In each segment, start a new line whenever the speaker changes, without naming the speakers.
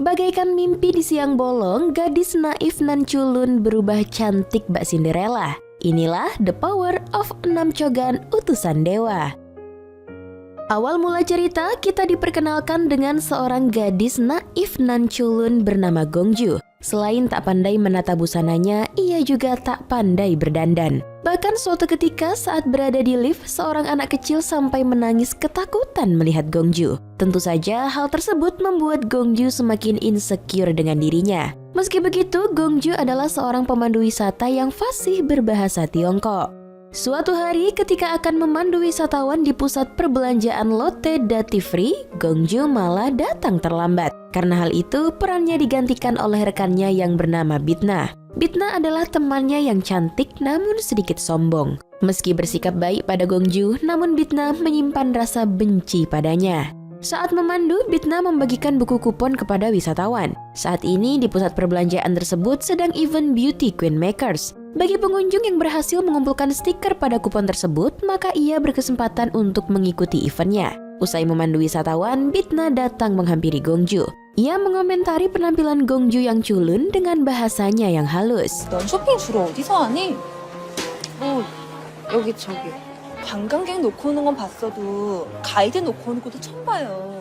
Bagaikan mimpi di siang bolong, gadis naif nan culun berubah cantik bak Cinderella. Inilah the power of Namchogan utusan dewa. Awal mula cerita, kita diperkenalkan dengan seorang gadis naif nan culun bernama Gongju. Selain tak pandai menata busananya, ia juga tak pandai berdandan. Bahkan suatu ketika saat berada di lift, seorang anak kecil sampai menangis ketakutan melihat Gongju. Tentu saja hal tersebut membuat Gongju semakin insecure dengan dirinya. Meski begitu, Gongju adalah seorang pemandu wisata yang fasih berbahasa Tiongkok. Suatu hari ketika akan memandu wisatawan di pusat perbelanjaan Lotte Duty Free, Gongju malah datang terlambat. Karena hal itu, perannya digantikan oleh rekannya yang bernama Bitna. Bitna adalah temannya yang cantik namun sedikit sombong. Meski bersikap baik pada Gongju, namun Bitna menyimpan rasa benci padanya. Saat memandu, Bitna membagikan buku kupon kepada wisatawan. Saat ini di pusat perbelanjaan tersebut sedang event Beauty Queen Makers. Bagi pengunjung yang berhasil mengumpulkan stiker pada kupon tersebut, maka ia berkesempatan untuk mengikuti eventnya. Usai memandu wisatawan, Bitna datang menghampiri Gongju. Ia mengomentari penampilan Gongju yang culun dengan bahasanya yang halus.
넌 쇼핑 주로 어디서 하니? 여기 저기. 관광객 놓고 오는 건 봤어도 가이드 놓고 오는 것도 처음 봐요.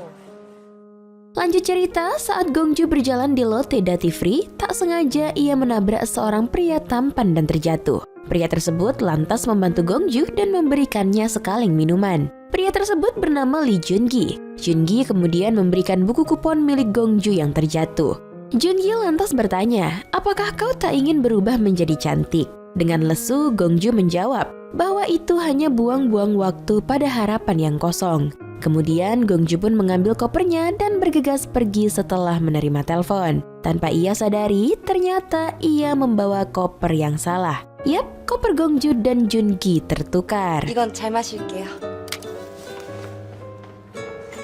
Lanjut cerita, saat Gongju berjalan di Lotte Duty Free, tak sengaja ia menabrak seorang pria tampan dan terjatuh. Pria tersebut lantas membantu Gongju dan memberikannya sekaleng minuman. Pria tersebut bernama Lee Jungi. Jungi kemudian memberikan buku kupon milik Gongju yang terjatuh. Jungi lantas bertanya, apakah kau tak ingin berubah menjadi cantik? Dengan lesu, Gongju menjawab bahwa itu hanya buang-buang waktu pada harapan yang kosong. Kemudian Gongju pun mengambil kopernya dan bergegas pergi setelah menerima telepon. Tanpa ia sadari, ternyata ia membawa koper yang salah. Yap, koper Gongju dan Jungi tertukar.
이건 잘 마실게요.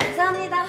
감사합니다.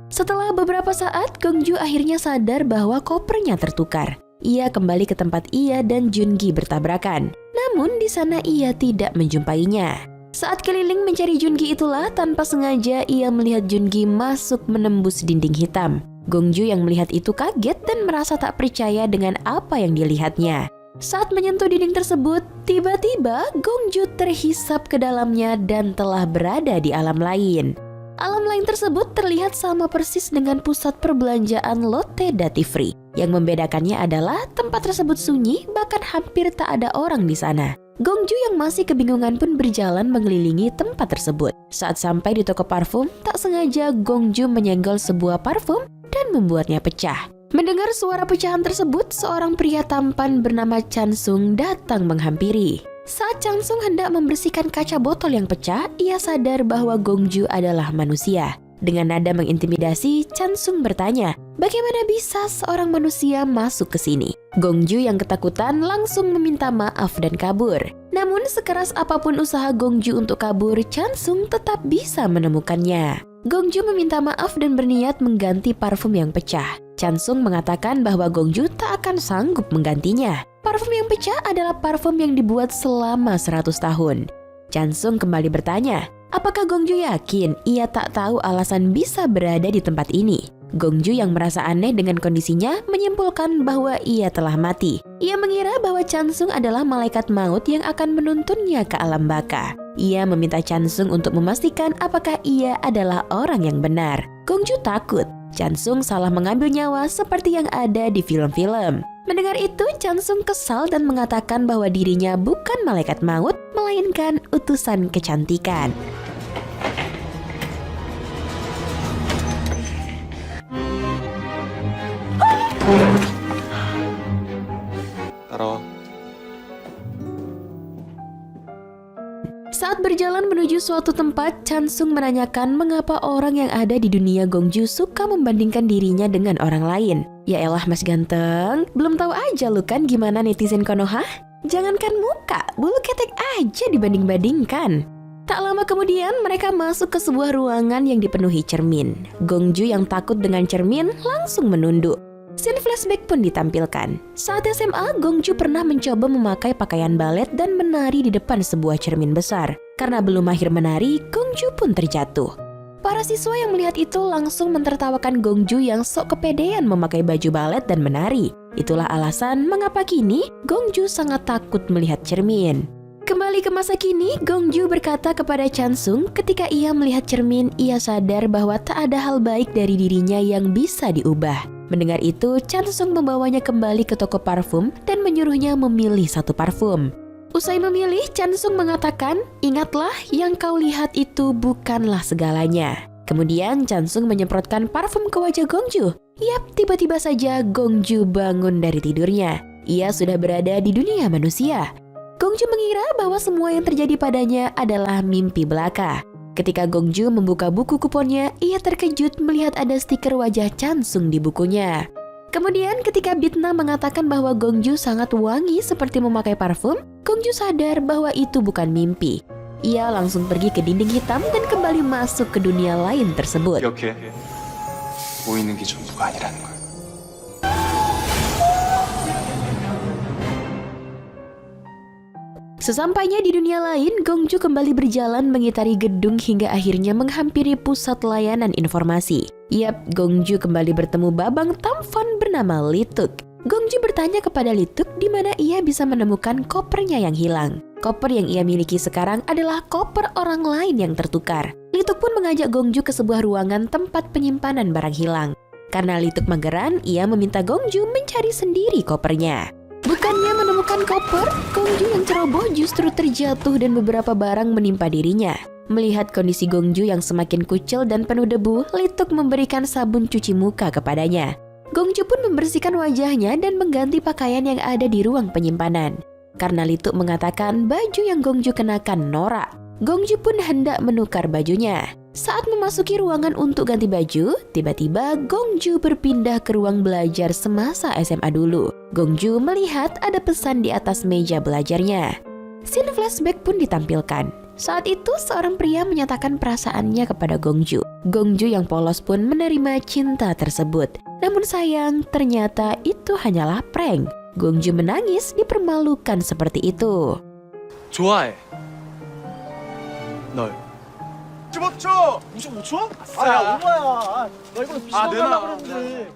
Setelah beberapa saat, Gongju akhirnya sadar bahwa kopernya tertukar. Ia kembali ke tempat ia dan Jungi bertabrakan. Namun di sana ia tidak menjumpainya. Saat keliling mencari Jungi itulah tanpa sengaja ia melihat Jungi masuk menembus dinding hitam. Gongju yang melihat itu kaget dan merasa tak percaya dengan apa yang dilihatnya. Saat menyentuh dinding tersebut, tiba-tiba Gongju terhisap ke dalamnya dan telah berada di alam lain. Alam lain tersebut terlihat sama persis dengan pusat perbelanjaan Lotte Duty Free. Yang membedakannya adalah tempat tersebut sunyi, bahkan hampir tak ada orang di sana. Gongju yang masih kebingungan pun berjalan mengelilingi tempat tersebut. Saat sampai di toko parfum, tak sengaja Gongju menyenggol sebuah parfum dan membuatnya pecah. Mendengar suara pecahan tersebut, seorang pria tampan bernama Chansung datang menghampiri. Saat Chansung hendak membersihkan kaca botol yang pecah, ia sadar bahwa Gongju adalah manusia. Dengan nada mengintimidasi, Chansung bertanya, bagaimana bisa seorang manusia masuk ke sini? Gongju yang ketakutan langsung meminta maaf dan kabur. Namun sekeras apapun usaha Gongju untuk kabur, Chansung tetap bisa menemukannya. Gongju meminta maaf dan berniat mengganti parfum yang pecah. Chansung mengatakan bahwa Gongju tak akan sanggup menggantinya. Parfum yang pecah adalah parfum yang dibuat selama 100 tahun. Chansung kembali bertanya, apakah Gongju yakin ia tak tahu alasan bisa berada di tempat ini? Gongju yang merasa aneh dengan kondisinya menyimpulkan bahwa ia telah mati. Ia mengira bahwa Chansung adalah malaikat maut yang akan menuntunnya ke alam baka. Ia meminta Chansung untuk memastikan apakah ia adalah orang yang benar. Gongju takut Chansung salah mengambil nyawa seperti yang ada di film-film. Mendengar itu, Chansung kesal dan mengatakan bahwa dirinya bukan malaikat maut, melainkan utusan kecantikan.
따라와.
Saat berjalan menuju suatu tempat, Chansung menanyakan mengapa orang yang ada di dunia Gongju suka membandingkan dirinya dengan orang lain. Ya elah mas ganteng, belum tahu aja lu kan gimana netizen Konoha? Jangankan muka, bulu ketek aja dibanding-bandingkan. Tak lama kemudian mereka masuk ke sebuah ruangan yang dipenuhi cermin. Gongju yang takut dengan cermin langsung menunduk. Scene flashback pun ditampilkan. Saat SMA, Gongju pernah mencoba memakai pakaian balet dan menari di depan sebuah cermin besar. Karena belum mahir menari, Gongju pun terjatuh. Para siswa yang melihat itu langsung mentertawakan Gongju yang sok kepedean memakai baju balet dan menari. Itulah alasan mengapa kini Gongju sangat takut melihat cermin. Kembali ke masa kini, Gongju berkata kepada Chansung ketika ia melihat cermin, ia sadar bahwa tak ada hal baik dari dirinya yang bisa diubah. Mendengar itu, Chansung membawanya kembali ke toko parfum dan menyuruhnya memilih satu parfum. Usai memilih, Chansung mengatakan, "Ingatlah, yang kau lihat itu bukanlah segalanya." Kemudian Chansung menyemprotkan parfum ke wajah Gongju. Yap, tiba-tiba saja Gongju bangun dari tidurnya. Ia sudah berada di dunia manusia. Gongju mengira bahwa semua yang terjadi padanya adalah mimpi belaka. Ketika Gongju membuka buku kuponnya, ia terkejut melihat ada stiker wajah Chansung di bukunya. Kemudian ketika Bitna mengatakan bahwa Gongju sangat wangi seperti memakai parfum, Gongju sadar bahwa itu bukan mimpi. Ia langsung pergi ke dinding hitam dan kembali masuk ke dunia lain tersebut.
이렇게 보이는 게 전부가 아니라는 걸.
Sesampainya di dunia lain, Gongju kembali berjalan mengitari gedung hingga akhirnya menghampiri pusat layanan informasi. Yap, Gongju kembali bertemu Babang Tamfon bernama Lituk. Gongju bertanya kepada Lituk di mana ia bisa menemukan kopernya yang hilang. Koper yang ia miliki sekarang adalah koper orang lain yang tertukar. Lituk pun mengajak Gongju ke sebuah ruangan tempat penyimpanan barang hilang. Karena Lituk mageran, ia meminta Gongju mencari sendiri kopernya. Bukannya menemukan koper, Gongju yang ceroboh justru terjatuh dan beberapa barang menimpa dirinya. Melihat kondisi Gongju yang semakin kucel dan penuh debu, Lituk memberikan sabun cuci muka kepadanya. Gongju pun membersihkan wajahnya dan mengganti pakaian yang ada di ruang penyimpanan. Karena Lituk mengatakan baju yang Gongju kenakan norak, Gongju pun hendak menukar bajunya. Saat memasuki ruangan untuk ganti baju, tiba-tiba Gongju berpindah ke ruang belajar semasa SMA dulu. Gongju melihat ada pesan di atas meja belajarnya. Scene flashback pun ditampilkan. Saat itu seorang pria menyatakan perasaannya kepada Gongju. Gongju yang polos pun menerima cinta tersebut. Namun sayang, ternyata itu hanyalah prank. Gongju menangis dipermalukan seperti itu.
좋아해. 널.
집어쳐! 무슨 못 쳐? 야, 오마야. 나 이거 비싼 거라 그랬는데.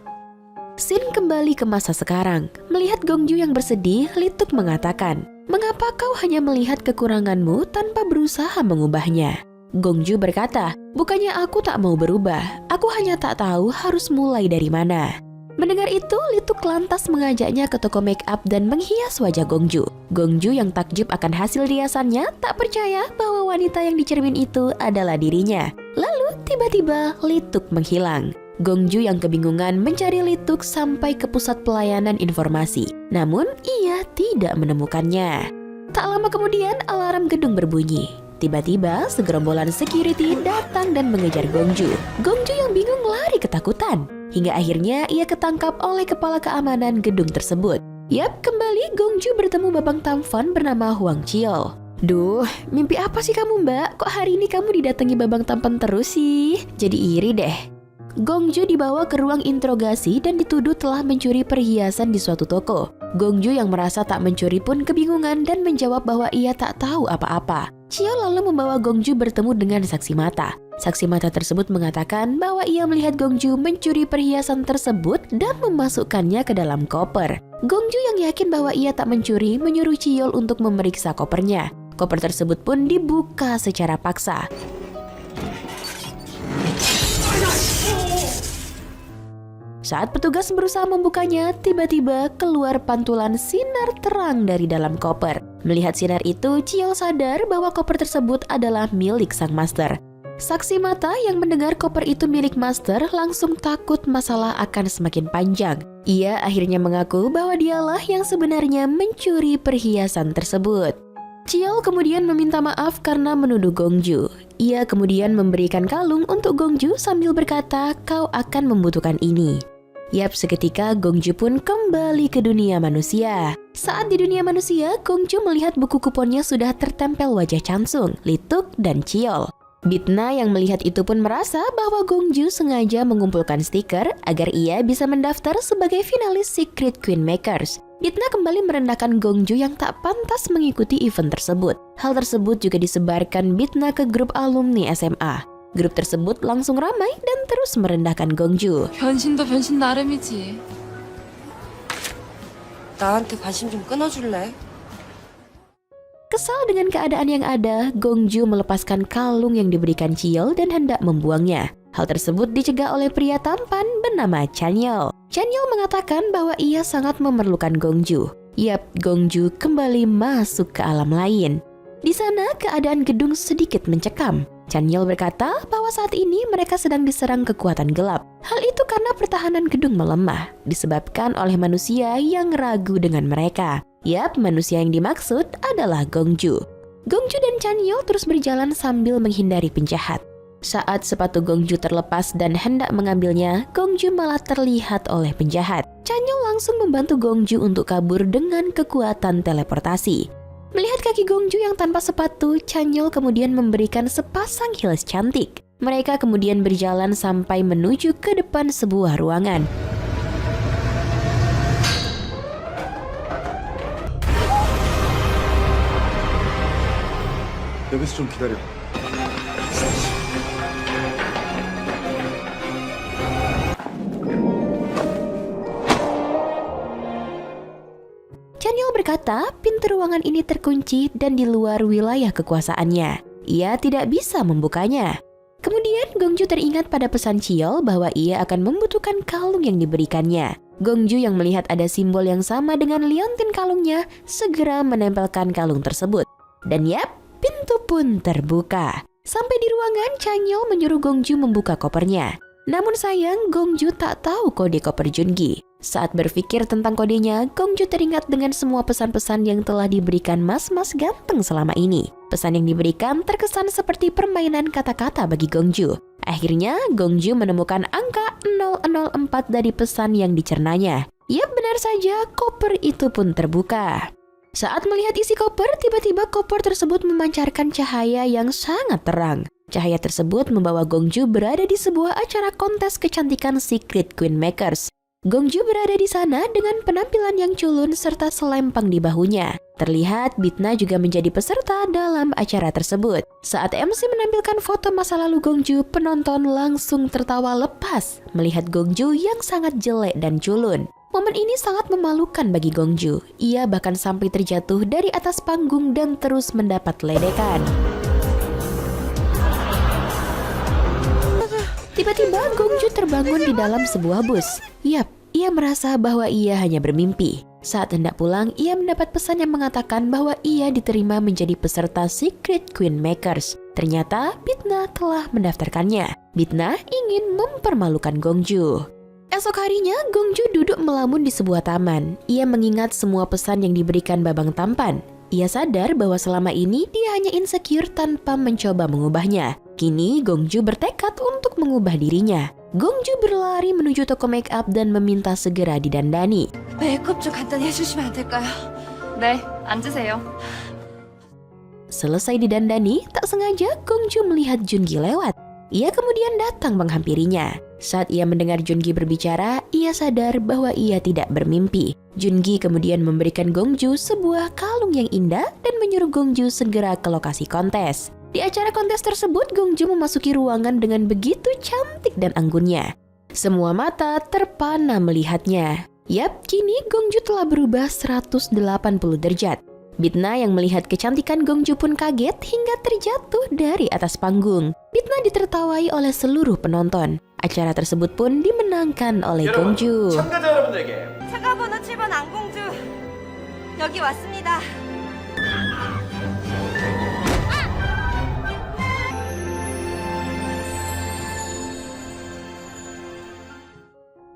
Scene kembali ke masa sekarang. Melihat Gongju yang bersedih, Lituk mengatakan, "Mengapa kau hanya melihat kekuranganmu tanpa berusaha mengubahnya?" Gongju berkata, "Bukannya aku tak mau berubah, aku hanya tak tahu harus mulai dari mana." Mendengar itu, Lituk lantas mengajaknya ke toko make up dan menghias wajah Gongju. Gongju yang takjub akan hasil riasannya tak percaya bahwa wanita yang di cermin itu adalah dirinya. Lalu tiba-tiba Lituk menghilang. Gongju yang kebingungan mencari Lituk sampai ke pusat pelayanan informasi. Namun ia tidak menemukannya. Tak lama kemudian alarm gedung berbunyi. Tiba-tiba segerombolan security datang dan mengejar Gongju. Gongju yang bingung lari ketakutan. Hingga akhirnya ia ketangkap oleh kepala keamanan gedung tersebut. Yap, kembali Gongju bertemu Babang Tamfon bernama Huang Chiol. "Duh, mimpi apa sih kamu mbak? Kok hari ini kamu didatangi Babang Tamfon terus sih? Jadi iri deh." Gongju dibawa ke ruang interogasi dan dituduh telah mencuri perhiasan di suatu toko. Gongju yang merasa tak mencuri pun kebingungan dan menjawab bahwa ia tak tahu apa-apa. Chiol lalu membawa Gongju bertemu dengan saksi mata. Saksi mata tersebut mengatakan bahwa ia melihat Gongju mencuri perhiasan tersebut dan memasukkannya ke dalam koper. Gongju yang yakin bahwa ia tak mencuri menyuruh Chiol untuk memeriksa kopernya. Koper tersebut pun dibuka secara paksa. Saat petugas berusaha membukanya, tiba-tiba keluar pantulan sinar terang dari dalam koper. Melihat sinar itu, Chiol sadar bahwa koper tersebut adalah milik sang master. Saksi mata yang mendengar koper itu milik master langsung takut masalah akan semakin panjang. Ia akhirnya mengaku bahwa dialah yang sebenarnya mencuri perhiasan tersebut. Chiol kemudian meminta maaf karena menuduh Gongju. Ia kemudian memberikan kalung untuk Gongju sambil berkata, "Kau akan membutuhkan ini." Yap, seketika Gongju pun kembali ke dunia manusia. Saat di dunia manusia, Gongju melihat buku kuponnya sudah tertempel wajah Chansung, Lituk, dan Chiol. Bitna yang melihat itu pun merasa bahwa Gongju sengaja mengumpulkan stiker agar ia bisa mendaftar sebagai finalis Secret Queen Makers. Bitna kembali merendahkan Gongju yang tak pantas mengikuti event tersebut. Hal tersebut juga disebarkan Bitna ke grup alumni SMA. Grup tersebut langsung ramai dan terus merendahkan Gongju.
변신도 변신 나름이지.
나한테 관심 좀 끊어줄래?
Kesal dengan keadaan yang ada, Gongju melepaskan kalung yang diberikan Chiyeol dan hendak membuangnya. Hal tersebut dicegah oleh pria tampan bernama Chanyeol. Chanyeol mengatakan bahwa ia sangat memerlukan Gongju. Yap, Gongju kembali masuk ke alam lain. Di sana keadaan gedung sedikit mencekam. Chanyeol berkata bahwa saat ini mereka sedang diserang kekuatan gelap. Hal itu karena pertahanan gedung melemah, disebabkan oleh manusia yang ragu dengan mereka. Yap, manusia yang dimaksud adalah Gongju. Gongju dan Chanyeol terus berjalan sambil menghindari penjahat. Saat sepatu Gongju terlepas dan hendak mengambilnya, Gongju malah terlihat oleh penjahat. Chanyeol langsung membantu Gongju untuk kabur dengan kekuatan teleportasi. Melihat kaki Gongju yang tanpa sepatu, Chanyeol kemudian memberikan sepasang heels cantik. Mereka kemudian berjalan sampai menuju ke depan sebuah ruangan.
여기서 좀 기다려.
Chanyeol berkata pintu ruangan ini terkunci dan di luar wilayah kekuasaannya. Ia tidak bisa membukanya. Kemudian Gongju teringat pada pesan Chiyeol bahwa ia akan membutuhkan kalung yang diberikannya. Gongju yang melihat ada simbol yang sama dengan liontin kalungnya segera menempelkan kalung tersebut. Dan yap, pintu pun terbuka. Sampai di ruangan, Chanyeol menyuruh Gongju membuka kopernya. Namun sayang, Gongju tak tahu kode koper Jungi. Saat berpikir tentang kodenya, Gongju teringat dengan semua pesan-pesan yang telah diberikan mas-mas ganteng selama ini. Pesan yang diberikan terkesan seperti permainan kata-kata bagi Gongju. Akhirnya, Gongju menemukan angka 004 dari pesan yang dicernanya. Yap, benar saja, koper itu pun terbuka. Saat melihat isi koper, tiba-tiba koper tersebut memancarkan cahaya yang sangat terang. Cahaya tersebut membawa Gongju berada di sebuah acara kontes kecantikan Secret Queen Makers. Gongju berada di sana dengan penampilan yang culun serta selempang di bahunya. Terlihat Bitna juga menjadi peserta dalam acara tersebut. Saat MC menampilkan foto masa lalu Gongju, penonton langsung tertawa lepas melihat Gongju yang sangat jelek dan culun. Momen ini sangat memalukan bagi Gongju. Ia bahkan sampai terjatuh dari atas panggung dan terus mendapat ledekan. Tiba-tiba Gongju terbangun di dalam sebuah bus. Yap, ia merasa bahwa ia hanya bermimpi. Saat hendak pulang, ia mendapat pesan yang mengatakan bahwa ia diterima menjadi peserta Secret Queen Makers. Ternyata Bitna telah mendaftarkannya. Bitna ingin mempermalukan Gongju. Esok harinya, Gongju duduk melamun di sebuah taman. Ia mengingat semua pesan yang diberikan Babang Tampan. Ia sadar bahwa selama ini dia hanya insecure tanpa mencoba mengubahnya. Kini Gongju bertekad untuk mengubah dirinya. Gongju berlari menuju toko make up dan meminta segera didandani.
메이크업 좀 간단히 해주시면 안 될까요?
네, 앉으세요.
Selesai didandani, tak sengaja Gongju melihat Jungi lewat. Ia kemudian datang menghampirinya. Saat ia mendengar Jungi berbicara, ia sadar bahwa ia tidak bermimpi. Jungi kemudian memberikan Gongju sebuah kalung yang indah dan menyuruh Gongju segera ke lokasi kontes. Di acara kontes tersebut, Gongju memasuki ruangan dengan begitu cantik dan anggunnya. Semua mata terpana melihatnya. Yap, kini Gongju telah berubah 180 derajat. Bitna yang melihat kecantikan Gongju pun kaget hingga terjatuh dari atas panggung. Bitna ditertawai oleh seluruh penonton. Acara tersebut pun dimenangkan oleh Gongju.
참가자 여러분들에게
참가 번호 7번 안공주 여기 왔습니다.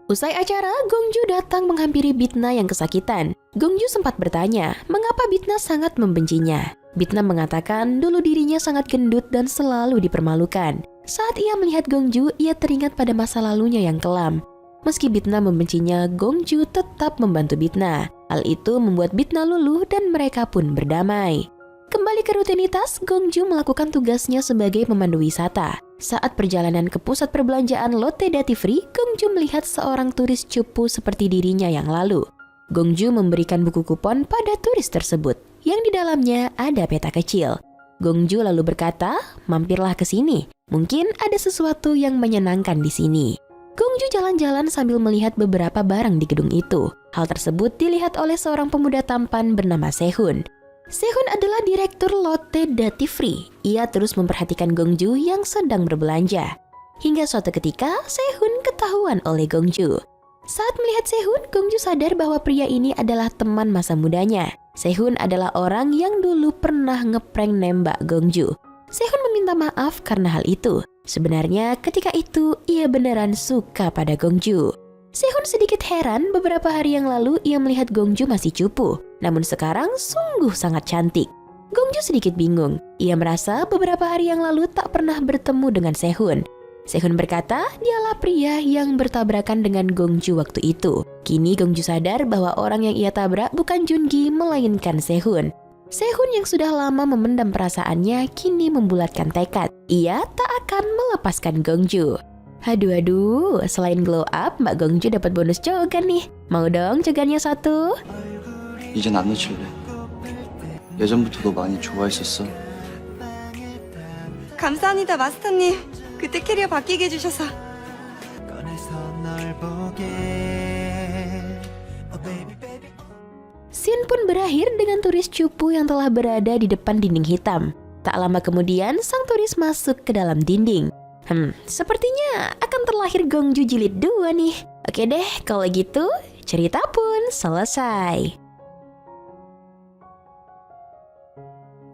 Usai acara, Gongju datang menghampiri Bitna yang kesakitan. Gongju sempat bertanya, mengapa Bitna sangat membencinya. Bitna mengatakan dulu dirinya sangat gendut dan selalu dipermalukan. Saat ia melihat Gongju, ia teringat pada masa lalunya yang kelam. Meski Bitna membencinya, Gongju tetap membantu Bitna. Hal itu membuat Bitna luluh dan mereka pun berdamai. Kembali ke rutinitas, Gongju melakukan tugasnya sebagai pemandu wisata. Saat perjalanan ke pusat perbelanjaan Lotte Duty Free, Gongju melihat seorang turis cupu seperti dirinya yang lalu. Gongju memberikan buku kupon pada turis tersebut, yang di dalamnya ada peta kecil. Gongju lalu berkata, mampirlah ke sini. Mungkin ada sesuatu yang menyenangkan di sini. Gongju jalan-jalan sambil melihat beberapa barang di gedung itu. Hal tersebut dilihat oleh seorang pemuda tampan bernama Sehun. Sehun adalah direktur Lotte Duty Free. Ia terus memperhatikan Gongju yang sedang berbelanja. Hingga suatu ketika, Sehun ketahuan oleh Gongju. Saat melihat Sehun, Gongju sadar bahwa pria ini adalah teman masa mudanya. Sehun adalah orang yang dulu pernah ngeprank nembak Gongju. Sehun meminta maaf karena hal itu. Sebenarnya ketika itu ia beneran suka pada Gongju. Sehun sedikit heran beberapa hari yang lalu ia melihat Gongju masih cupu. Namun sekarang sungguh sangat cantik. Gongju sedikit bingung. Ia merasa beberapa hari yang lalu tak pernah bertemu dengan Sehun. Sehun berkata dialah pria yang bertabrakan dengan Gongju waktu itu. Kini Gongju sadar bahwa orang yang ia tabrak bukan Jungi melainkan Sehun. Sehun yang sudah lama memendam perasaannya kini membulatkan tekad. Ia tak akan melepaskan Gongju. Aduh, selain glow up, Mbak Gongju dapat bonus jogan nih. Mau dong jogannya satu?
이젠 안 놓칠래. 예전부터 너 많이 좋아했었어.
감사합니다, 마스터님. 그때 캐리어 바뀌게 해주셔서.
Scene pun berakhir dengan turis cupu yang telah berada di depan dinding hitam. Tak lama kemudian, sang turis masuk ke dalam dinding. Sepertinya akan terlahir Gongju jilid 2 nih. Oke deh, kalau gitu cerita pun selesai.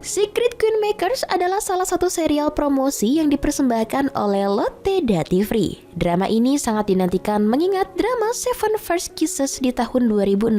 Secret Queen Makers adalah salah satu serial promosi yang dipersembahkan oleh Lotte Duty Free. Drama ini sangat dinantikan mengingat drama Seven First Kisses di tahun 2016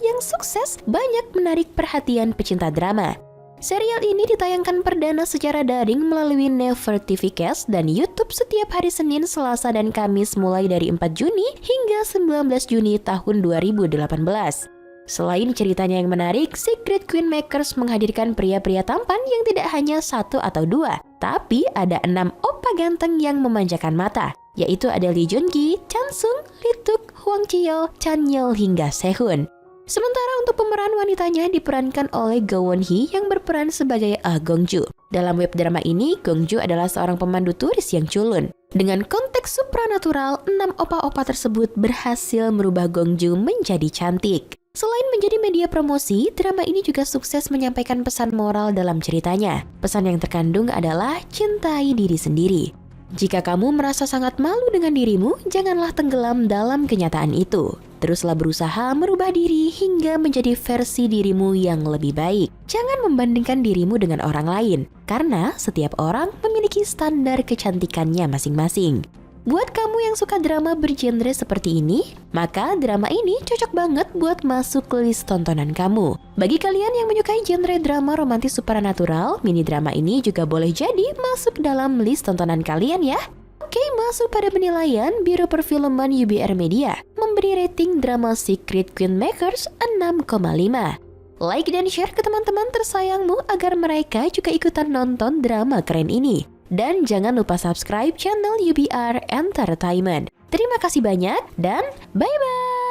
yang sukses banyak menarik perhatian pecinta drama. Serial ini ditayangkan perdana secara daring melalui Never TV Cast dan YouTube setiap hari Senin, Selasa, dan Kamis mulai dari 4 Juni hingga 19 Juni tahun 2018. Selain ceritanya yang menarik, Secret Queen Makers menghadirkan pria-pria tampan yang tidak hanya 1 atau 2, tapi ada 6 opa ganteng yang memanjakan mata, yaitu ada Lee Jungi, Chansung, Lituk, Hwang Chiyol, Chanyeol hingga Sehun. Sementara untuk pemeran wanitanya diperankan oleh Go Won Hee yang berperan sebagai Gongju. Dalam web drama ini, Gongju adalah seorang pemandu turis yang culun. Dengan konteks supranatural, 6 opa-opa tersebut berhasil merubah Gongju menjadi cantik. Selain menjadi media promosi, drama ini juga sukses menyampaikan pesan moral dalam ceritanya. Pesan yang terkandung adalah cintai diri sendiri. Jika kamu merasa sangat malu dengan dirimu, janganlah tenggelam dalam kenyataan itu. Teruslah berusaha merubah diri hingga menjadi versi dirimu yang lebih baik. Jangan membandingkan dirimu dengan orang lain, karena setiap orang memiliki standar kecantikannya masing-masing. Buat kamu yang suka drama bergenre seperti ini, maka drama ini cocok banget buat masuk ke list tontonan kamu. Bagi kalian yang menyukai genre drama romantis supernatural, mini drama ini juga boleh jadi masuk dalam list tontonan kalian ya. Oke, masuk pada penilaian, Biro Perfilman UBR Media memberi rating drama Secret Queen Makers 6,5. Like dan share ke teman-teman tersayangmu agar mereka juga ikutan nonton drama keren ini. Dan jangan lupa subscribe channel UBR Entertainment. Terima kasih banyak dan bye-bye!